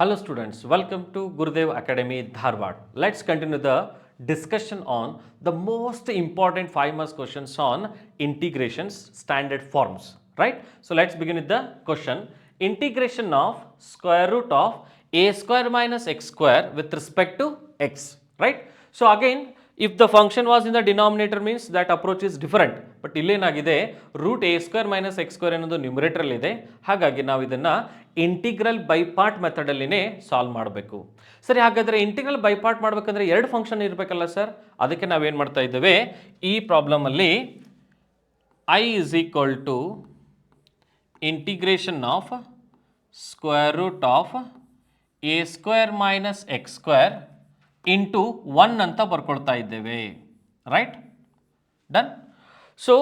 Hello students, welcome to Gurudev Academy Dharwad. Let's continue the discussion on the most important 5 marks questions on integrations standard forms, right? So let's begin with the question. Integration of square root of a square minus x square with respect to x, right? So again, if the function was in the denominator means that approach is different. But ಇಲ್ಲೇನಾಗಿದೆ root a square minus x square ಅನ್ನೋದು numerator ಇದೆ. ಹಾಗಾಗಿ ನಾವು ಇದನ್ನ integral by part ಮೆಥಡಲ್ಲಿನೇ solve ಮಾಡಬೇಕು. ಸರಿ, ಹಾಗಾದರೆ ಇಂಟಿಗ್ರಲ್ ಬೈ ಪಾರ್ಟ್ ಮಾಡಬೇಕಂದ್ರೆ ಎರಡು ಫಂಕ್ಷನ್ ಇರಬೇಕಲ್ಲ ಸರ್. ಅದಕ್ಕೆ ನಾವೇನು ಮಾಡ್ತಾ ಇದ್ದೇವೆ, ಈ ಪ್ರಾಬ್ಲಮಲ್ಲಿ I is equal to integration of square root of a square minus x square into 1 ಅಂತ ಬರ್ಕೊಳ್ತಾ ಇದ್ದೇವೆ. Right, done. ಸೊ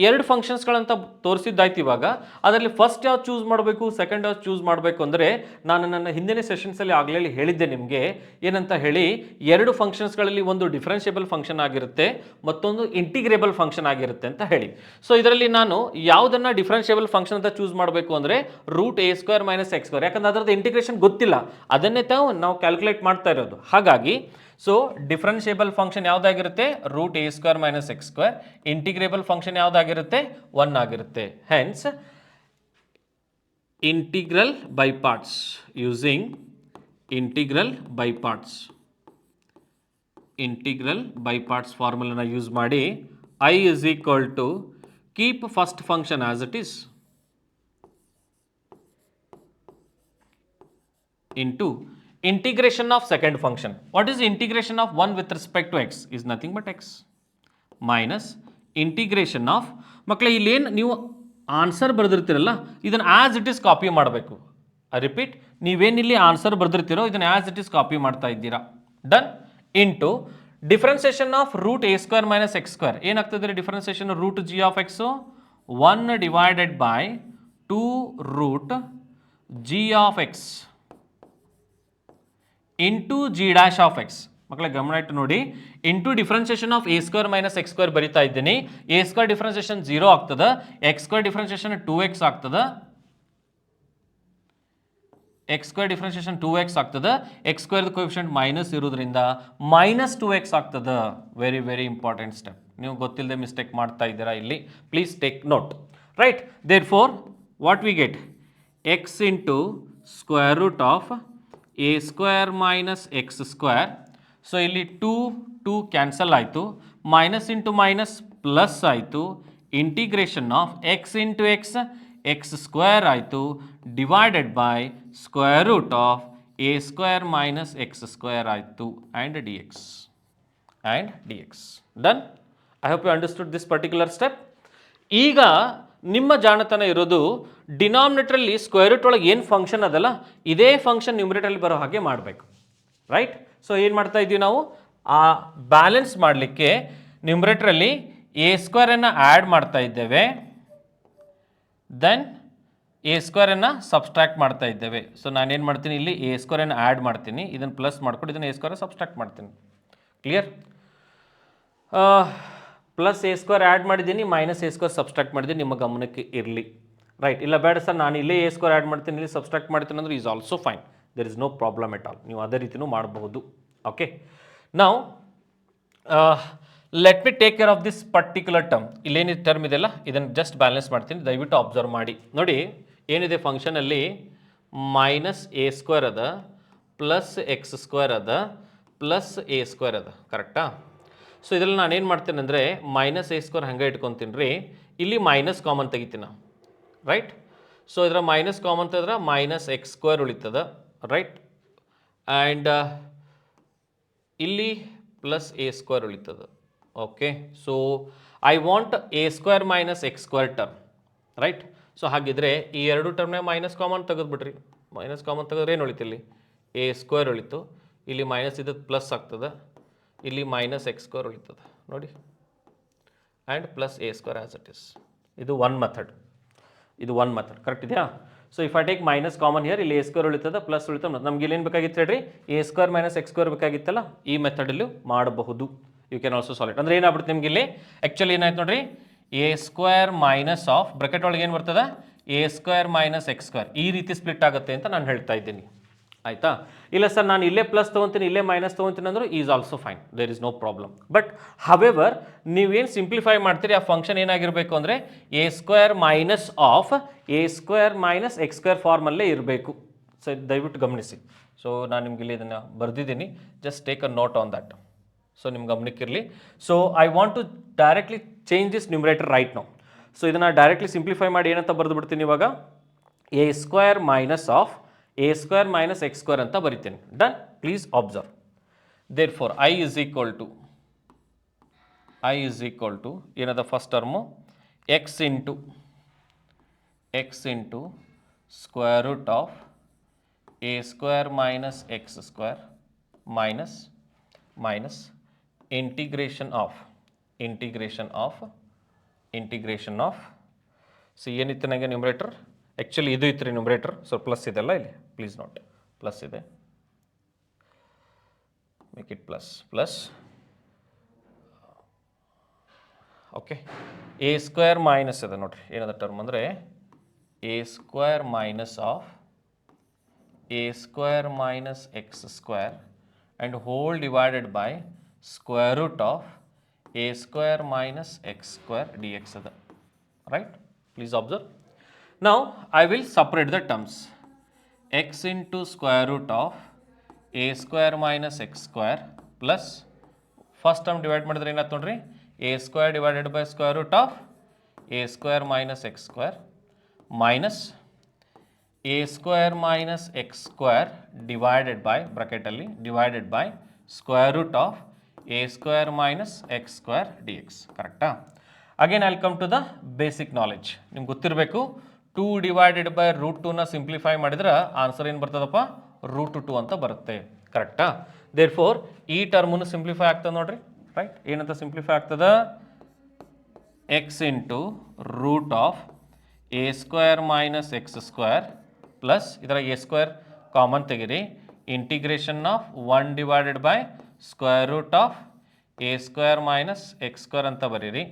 ಎರಡು ಫಂಕ್ಷನ್ಸ್ಗಳಂತ ತೋರಿಸಿದ್ದಾಯ್ತು. ಇವಾಗ ಅದರಲ್ಲಿ ಫಸ್ಟ್ ಯಾವ್ದು ಚೂಸ್ ಮಾಡಬೇಕು, ಸೆಕೆಂಡ್ ಯಾವ್ದು ಚೂಸ್ ಮಾಡಬೇಕು ಅಂದರೆ ನಾನು ನನ್ನ ಹಿಂದಿನ ಸೆಷನ್ಸಲ್ಲಿ ಆಗಲೇ ಹೇಳಿದ್ದೆ ನಿಮಗೆ ಏನಂತ ಹೇಳಿ, ಎರಡು ಫಂಕ್ಷನ್ಸ್ಗಳಲ್ಲಿ ಒಂದು ಡಿಫರೆನ್ಷಿಯಬಲ್ ಫಂಕ್ಷನ್ ಆಗಿರುತ್ತೆ, ಮತ್ತೊಂದು ಇಂಟಿಗ್ರೇಬಲ್ ಫಂಕ್ಷನ್ ಆಗಿರುತ್ತೆ ಅಂತ ಹೇಳಿ. ಸೊ ಇದರಲ್ಲಿ ನಾನು ಯಾವುದನ್ನು ಡಿಫರೆನ್ಷಿಯಬಲ್ ಫಂಕ್ಷನ್ ಅಂತ ಚೂಸ್ ಮಾಡಬೇಕು ಅಂದರೆ root a square minus x square, ಯಾಕಂದ್ರೆ ಅದರದ್ದು ಇಂಟಿಗ್ರೇಷನ್ ಗೊತ್ತಿಲ್ಲ, ಅದನ್ನೇ ನಾವು ಕ್ಯಾಲ್ಕುಲೇಟ್ ಮಾಡ್ತಾ ಇರೋದು. ಹಾಗಾಗಿ ಸೊ ಡಿಫರೆನ್ಷಿಯಬಲ್ ಫಂಕ್ಷನ್ ಯಾವುದಾಗಿರುತ್ತೆ, root a square minus x square. Integrable function ಯಾವುದಾಗಿರುತ್ತೆ, 1 ಆಗಿರುತ್ತೆ. Hence integral by parts, using integral by parts, integral by parts ಫಾರ್ಮುಲಾನ ಯೂಸ್ ಮಾಡಿ I is equal to keep first function as it is into integration of second function. What is integration of 1 with respect to x? Is nothing but x minus integration of, ಮಕ್ಕಳೇ ಇಲ್ಲೇನು ನೀವು answer ಬರೆದಿರ್ತೀರಲ್ಲ ಇದನ್ನು as it is copy ಮಾಡಬೇಕು. I repeat, ನೀವೇನಿಲ್ಲಿ answer ಬರೆದಿರ್ತೀರೋ ಇದನ್ನು as it is copy ಮಾಡ್ತಾ ಇದ್ದೀರಾ. Done. Into differentiation of root a square minus x square ಏನಾಗ್ತದೆ, differentiation root g of x 1 divided by 2 root g of x into g dash of x. ಮಕ್ಕಳ ಗಮನ ಇಟ್ಟು ನೋಡಿ, into differentiation of a square minus x square ಬರಿತಾ ಇದ್ದೀನಿ. A square differentiation 0 ಆಗ್ತದೆ, X square differentiation 2x ಆಗ್ತದೆ, X square differentiation 2x ಆಗ್ತದೆ. X square coefficient minus ಇರೋದ್ರಿಂದ ಮೈನಸ್ 2x ಆಗ್ತದೆ. ವೆರಿ ವೆರಿ ಇಂಪಾರ್ಟೆಂಟ್ ಸ್ಟೆಪ್, ನೀವು ಗೊತ್ತಿಲ್ಲದೆ ಮಿಸ್ಟೇಕ್ ಮಾಡ್ತಾ ಇದ್ದೀರಾ ಇಲ್ಲಿ, please take note. Right, therefore what we get, x into square root of a square minus x square. So ಇಲ್ಲಿ 2 cancel ಆಯಿತು, minus into minus plus ಆಯಿತು, integration of x into x, x square ಆಯಿತು, divided by square root of a square minus x square ಆಯಿತು, and d x. Done. I hope you understood this particular step. ಈಗ ನಿಮ್ಮ ಜಾಣತನ ಇರೋದು ಡಿನಾಮಿನೇಟ್ರಲ್ಲಿ square root ಒಳಗೆ ಏನು function ಅದಲ್ಲ ಇದೇ function ನ್ಯೂಮರೇಟರಲ್ಲಿ ಬರೋ ಹಾಗೆ ಮಾಡಬೇಕು. ರೈಟ್. ಸೊ ಏನು ಮಾಡ್ತಾ ಇದ್ದೀವಿ ನಾವು, ಆ ಬ್ಯಾಲೆನ್ಸ್ ಮಾಡಲಿಕ್ಕೆ ನ್ಯೂಮರೇಟರಲ್ಲಿ ಎ ಸ್ಕ್ವೇರನ್ನು ಆ್ಯಡ್ ಮಾಡ್ತಾ ಇದ್ದೇವೆ, ದೆನ್ ಎ ಸ್ಕ್ವೇರನ್ನು ಸಬ್ಸ್ಟ್ರಾಕ್ಟ್ ಮಾಡ್ತಾ ಇದ್ದೇವೆ. ಸೊ ನಾನೇನು ಮಾಡ್ತೀನಿ, ಇಲ್ಲಿ ಎ ಸ್ಕ್ವೇರನ್ನು ಆ್ಯಡ್ ಮಾಡ್ತೀನಿ, ಇದನ್ನು ಪ್ಲಸ್ ಮಾಡ್ಕೊಂಡು ಇದನ್ನು ಎ ಸ್ಕ್ವೇರ್ ಸಬ್ಸ್ಟ್ರಾಕ್ಟ್ ಮಾಡ್ತೀನಿ. Clear? Plus a square add ಮಾಡಿದ್ದೀನಿ, ಮೈನಸ್ ಎ ಸ್ಕ್ವೇರ್ ಸಬ್ಸ್ಟ್ರಾಕ್ಟ್ ಮಾಡಿದ್ದೀನಿ, ನಿಮ್ಮ ಗಮನಕ್ಕೆ ಇರಲಿ. ರೈಟ್. ಇಲ್ಲ ಬೇಡ ಸರ್ ನಾನು ಇಲ್ಲೇ ಎ ಸ್ಕ್ವೇರ್ ಆ್ಯಡ್ ಮಾಡ್ತೀನಿ, ಇಲ್ಲಿ ಸಬ್ಸ್ಟ್ರಾಕ್ಟ್ ಮಾಡ್ತೀನಿ ಅಂದ್ರೆ is also fine, there is no problem at all. ನೀವು ಅದೇ ರೀತಿಯೂ ಮಾಡಬಹುದು. ಓಕೆ, ನಾವು let me take care of this particular term. ಇಲ್ಲೇನಿದೆ ಟರ್ಮ್ ಇದೆಲ್ಲ ಇದನ್ನು ಜಸ್ಟ್ ಬ್ಯಾಲೆನ್ಸ್ ಮಾಡ್ತೀನಿ, ದಯವಿಟ್ಟು ಅಬ್ಸರ್ವ್ ಮಾಡಿ. ನೋಡಿ ಏನಿದೆ ಫಂಕ್ಷನಲ್ಲಿ, ಮೈನಸ್ ಎ ಸ್ಕ್ವೇರ್ ಅದ, ಪ್ಲಸ್ ಎಕ್ಸ್ ಸ್ಕ್ವೇರ್ ಅದ, ಪ್ಲಸ್ ಎ ಸ್ಕ್ವೇರ್ ಅದ. ಕರೆಕ್ಟಾ? ಸೊ ಇದರಲ್ಲಿ ನಾನು ಏನು ಮಾಡ್ತೀನಿ ಅಂದರೆ ಮೈನಸ್ ಎ ಸ್ಕ್ವೇರ್ ಹಂಗೆ ಇಟ್ಕೊತೀನಿ ರೀ, ಇಲ್ಲಿ ಮೈನಸ್ ಕಾಮನ್ ತೆಗಿತೀನಿ ನಾವು. ರೈಟ್. ಸೊ ಇದರ ಮೈನಸ್ ಕಾಮನ್ ತೆಗೆದ್ರೆ ಮೈನಸ್ ಎಕ್ಸ್ ಸ್ಕ್ವೇರ್ ಉಳಿತದೆ. ರೈಟ್. ಆ್ಯಂಡ್ ಇಲ್ಲಿ ಪ್ಲಸ್ ಎ ಸ್ಕ್ವೇರ್ ಉಳಿತದೆ. Okay, so I want A square minus x square term. Right. So ಹಾಗಿದ್ರೆ ಈ ಎರಡು ಟರ್ಮ್ನಾಗ ಮೈನಸ್ ಕಾಮನ್ ತೆಗೆದ್ಬಿಟ್ರಿ, ಮೈನಸ್ ಕಾಮನ್ ತೆಗೆದ್ರೆ ಏನು ಉಳಿತು, ಇಲ್ಲಿ ಎ ಸ್ಕ್ವೇರ್ ಉಳಿತು, ಇಲ್ಲಿ ಮೈನಸ್ ಇದ್ದದ್ದು ಪ್ಲಸ್ ಆಗ್ತದೆ, ಇಲ್ಲಿ ಮೈನಸ್ ಎಕ್ಸ್ ಸ್ಕ್ವೇರ್ ಉಳಿತದೆ ನೋಡಿ, and plus a square as it is. ಇದು ಒನ್ ಮೆಥಡ್, ಇದು ಒನ್ ಮೆಥಡ್. ಕರೆಕ್ಟ್ ಇದೆಯಾ? So if I take minus common here, ಇಲ್ಲಿ ಎ ಸ್ಕ್ವೇರ್ ಉಳಿತದೆ, ಪ್ಲಸ್ ಉಳಿತದೆ. ನಮ್ಗೆ ಇಲ್ಲಿ ಏನು ಬೇಕಾಗಿತ್ತು ಹೇಳ್ರಿ, a square minus x square ಬೇಕಾಗಿತ್ತಲ್ಲ, ಈ ಮೆಥಡಲ್ಲೂ ಮಾಡಬಹುದು. You can also solve it. ಅಂದರೆ ಏನಾಗ್ಬಿಡುತ್ತೆ ನಿಮ್ಗೆ ಇಲ್ಲಿ ಆ್ಯಕ್ಚುಲಿ ಏನಾಯ್ತು ನೋಡ್ರಿ, a square minus of bracket ಒಳಗೆ ಏನು ಬರ್ತದೆ, a square minus x square ಈ ರೀತಿ ಸ್ಪ್ಲಿಟ್ ಆಗುತ್ತೆ ಅಂತ ನಾನು ಹೇಳ್ತಾ ಇದ್ದೀನಿ. ಆಯಿತಾ? ಇಲ್ಲ ಸರ್ ನಾನು ಇಲ್ಲೇ ಪ್ಲಸ್ ತೊಗೊತೀನಿ ಇಲ್ಲೇ ಮೈನಸ್ ತೊಗೊತೀನಿ ಅಂದರೂ is also fine, there is no problem. But however ನೀವೇನು ಸಿಂಪ್ಲಿಫೈ ಮಾಡ್ತೀರಿ ಆ ಫಂಕ್ಷನ್ ಏನಾಗಿರಬೇಕು ಅಂದರೆ a square minus of a square minus x square ಫಾರ್ಮಲ್ಲೇ ಇರಬೇಕು. ಸೊ ದಯವಿಟ್ಟು ಗಮನಿಸಿ. ಸೊ ನಾನು ನಿಮ್ಗೆ ಇಲ್ಲಿ ಇದನ್ನು ಬರೆದಿದ್ದೀನಿ, just take a note on that. So ನಿಮ್ಮ ಗಮನಕ್ಕಿರಲಿ. So I want to directly change this numerator right now. So ಇದನ್ನು ಡೈರೆಕ್ಟ್ಲಿ ಸಿಂಪ್ಲಿಫೈ ಮಾಡಿ ಏನಂತ ಬರೆದು ಬಿಡ್ತೀನಿ ಇವಾಗ, a square minus of a square minus x square ಅಂತ ಬರಿತೀನಿ. Done. Please observe. Therefore I is equal to ಏನದ first term x into square root of a square minus x square minus integration of c ಏನಿತ್ತು ನನಗೆ numerator, actually ಇದು ಇತ್ತು ರೀ numerator. So plus ಇದೆಲ್ಲ ಇಲ್ಲಿ ಪ್ಲೀಸ್ ನೋಟ್, ಪ್ಲಸ್ ಇದೆ, make it plus okay. A square minus ಇದೆ ನೋಡ್ರಿ, ಏನದ ಟರ್ಮ್ ಅಂದರೆ a square minus of a square minus x square and whole divided by square root of a square minus x square d x ಅದ. Right? Please observe. Now I will separate the terms. X into square root of a square minus x square plus first term divide ಮಾಡಿದ್ರೆ ಏನಾಯ್ತು ನೋಡ್ರಿ, a square divided by square root of a square minus x square minus a square minus x square divided by bracket ಅಲ್ಲಿ divided by square root of a square minus x square dx. ಕರೆಕ್ಟಾ? Again I will come to the basic knowledge. ನಿಮ್ಗೆ ಗೊತ್ತಿರಬೇಕು 2 divided by root 2ನ simplify ಮಾಡಿದ್ರೆ answer ಏನು ಬರ್ತದಪ್ಪ, root 2 ಅಂತ ಬರುತ್ತೆ. ಕರೆಕ್ಟಾ? ದೇರ್ ಫೋರ್ ಈ ಟರ್ಮನ್ನು ಸಿಂಪ್ಲಿಫೈ ಆಗ್ತದೆ ನೋಡ್ರಿ. ರೈಟ್? ಏನಂತ ಸಿಂಪ್ಲಿಫೈ ಆಗ್ತದೆ, x into root of a square minus x square plus ಇದರ ಎ ಸ್ಕ್ವೇರ್ ಕಾಮನ್ ತೆಗಿರಿ, integration of 1 divided by square root of a square minus x square ಅಂತ ಬರೀರಿ,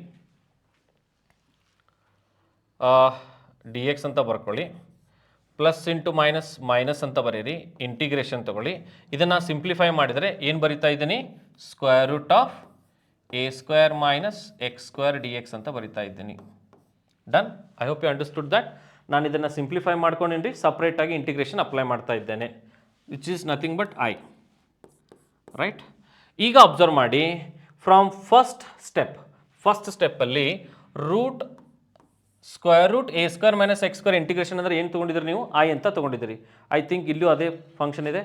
ಡಿ ಎಕ್ಸ್ ಅಂತ ಬರ್ಕೊಳ್ಳಿ, ಪ್ಲಸ್ ಇಂಟು ಮೈನಸ್ ಅಂತ ಬರೀರಿ, integration ತಗೊಳ್ಳಿ. ಇದನ್ನು ಸಿಂಪ್ಲಿಫೈ ಮಾಡಿದರೆ ಏನು ಬರಿತಾ ಇದ್ದೀನಿ, square root of a square minus x square d x ಅಂತ ಬರಿತಾ ಇದ್ದೀನಿ. Done. I hope you understood that. ನಾನು ಇದನ್ನು ಸಿಂಪ್ಲಿಫೈ ಮಾಡ್ಕೊಂಡಿನಿ, ಸಪ್ರೇಟಾಗಿ ಇಂಟಿಗ್ರೇಷನ್ ಅಪ್ಲೈ ಮಾಡ್ತಾ ಇದ್ದೇನೆ, which is nothing but I. Right? ಈಗ ಅಬ್ಸರ್ವ್ ಮಾಡಿ, ಫ್ರಮ್ ಫಸ್ಟ್ ಸ್ಟೆಪ್ಪಲ್ಲಿ root square root a square minus x square integration ಅಂದರೆ ಏನು ತೊಗೊಂಡಿದ್ರಿ ನೀವು, ಐ ಅಂತ ತೊಗೊಂಡಿದ್ದೀರಿ. ಐ ಥಿಂಕ್ ಇಲ್ಲೂ ಅದೇ ಫಂಕ್ಷನ್ ಇದೆ,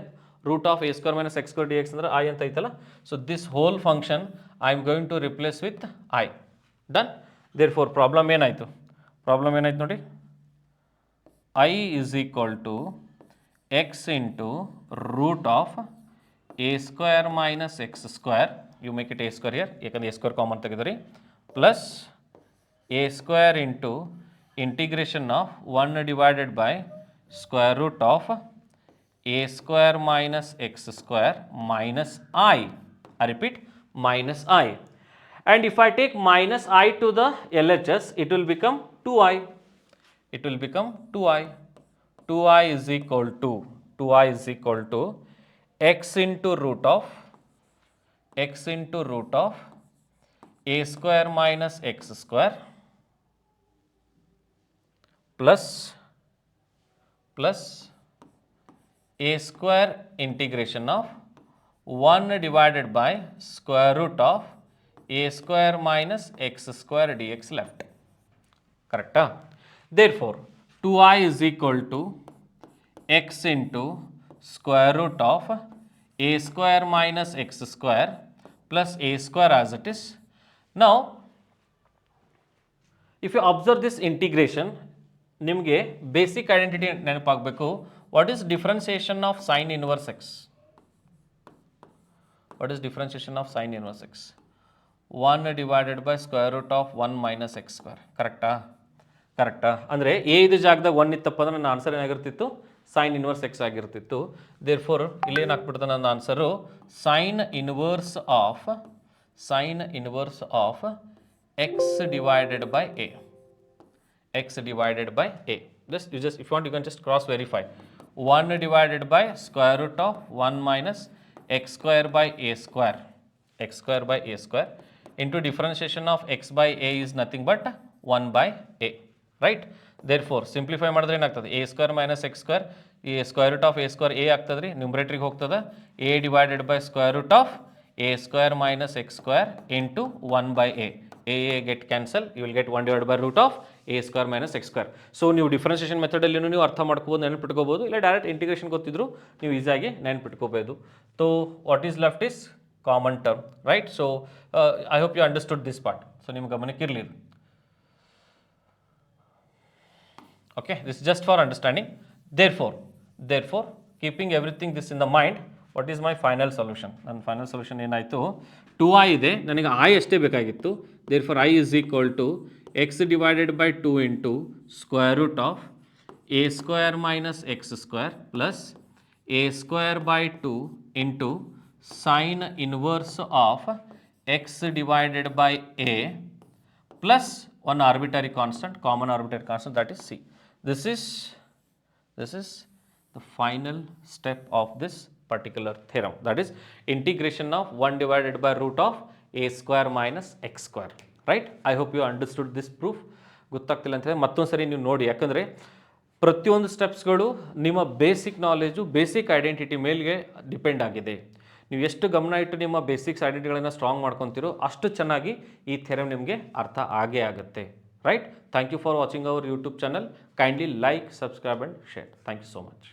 root of a square minus x square d x ಅಂದರೆ ಐ ಅಂತ ಐತಲ್ಲ. So this whole function I am going to replace with I. Done. Therefore problem ಏನಾಯಿತು ನೋಡಿ, I is equal to x into root of a square minus x square, you make it a square here, ಯಾಕಂದ್ರೆ a square common ತೆಗೆದ್ರಿ, plus a square into integration of 1 divided by square root of a square minus x square minus I. I repeat, minus I. And if I take minus I to the LHS, it will become 2I. 2I is equal to x into root of a square minus x square plus a square integration of 1 divided by square root of a square minus x square dx left. Correct? Therefore, 2I is equal to x into square root of a square minus x square plus a square as it is. Now, if you observe this integration, ನಿಮಗೆ basic identity ನೆನಪಾಗಬೇಕು. What is differentiation of sine inverse x? 1 divided by square root of 1 minus x square. ಕರೆಕ್ಟಾ? ಅಂದರೆ a ಇದು ಜಾಗದಾಗ 1 ಇತ್ತಪ್ಪ ಅಂದ್ರೆ ನನ್ನ answer ಏನಾಗಿರ್ತಿತ್ತು, ಸೈನ್ ಇನ್ವರ್ಸ್ ಎಕ್ಸ್ ಆಗಿರ್ತಿತ್ತು. ದೇರ್ ಫೋರ್ ಇಲ್ಲೇನು ಹಾಕ್ಬಿಡ್ತಾನೆ ನನ್ನ answer, sine inverse of x divided by a. Just if you want, you can just cross verify. 1 divided by square root of 1 minus x square by a square, x square by a square into differentiation of x by a is nothing but 1 by a, right? Therefore simplify ಮಾಡಿದ್ರೆ ಏನಾಗ್ತದೆ a square minus x square, ಈ square root of a square a ಆಗ್ತದೆ ರೀ, ನ್ಯೂಮರೇಟ್ರಿಗೆ ಹೋಗ್ತದೆ a divided by square root of a square minus x square into 1 by a get cancel, you will get 1 divided by root of a square minus x square. So ನೀವು differentiation ಮೆಥಡಲ್ಲಿ ನೀವು ಅರ್ಥ ಮಾಡ್ಕೋಬೋದು, ನೆನಪಿಟ್ಕೋಬೋದು, ಇಲ್ಲ direct integration ಗೊತ್ತಿದ್ರು ನೀವು ಈಸಿಯಾಗಿ ನೆನಪಿಟ್ಕೋಬೋದು. So what is left is common term, right? So I hope you understood this part. So ನಿಮ್ಮ ಗಮನಕ್ಕಿರಲಿ. Okay, this is just for understanding. Therefore, keeping everything this in the mind, what is my final solution? ನನ್ನ final solution ಏನಾಯಿತು, 2i ಇದೆ, ನನಗೆ i ಅಷ್ಟೇ ಬೇಕಾಗಿತ್ತು. Therefore i is equal to x divided by 2 into square root of a square minus x square plus a square by 2 into sine inverse of x divided by a plus one arbitrary constant, common arbitrary constant, that is c. This is the final step of this particular theorem, that is integration of 1 divided by root of a square minus x square, right? I hope you understood this proof. ಗೊತ್ತಾಗ್ತಿಲ್ಲ ಅಂತಂದರೆ ಮತ್ತೊಂದು ಸರಿ ನೀವು ನೋಡಿ, ಯಾಕಂದರೆ ಪ್ರತಿಯೊಂದು ಸ್ಟೆಪ್ಸ್ಗಳು ನಿಮ್ಮ ಬೇಸಿಕ್ ನಾಲೆಜು, ಬೇಸಿಕ್ ಐಡೆಂಟಿಟಿ ಮೇಲೆಗೆ ಡಿಪೆಂಡ್ ಆಗಿದೆ. ನೀವು ಎಷ್ಟು ಗಮನ ಇಟ್ಟು ನಿಮ್ಮ ಬೇಸಿಕ್ಸ್ ಐಡೆಂಟಿಟಿಗಳನ್ನು ಸ್ಟ್ರಾಂಗ್ ಮಾಡ್ಕೊತೀರೋ ಅಷ್ಟು ಚೆನ್ನಾಗಿ ಈ ಥೆರಮ್ ನಿಮಗೆ ಅರ್ಥ ಆಗೇ ಆಗುತ್ತೆ, right? Thank you for watching our YouTube channel. Kindly like, subscribe and share. Thank you so much.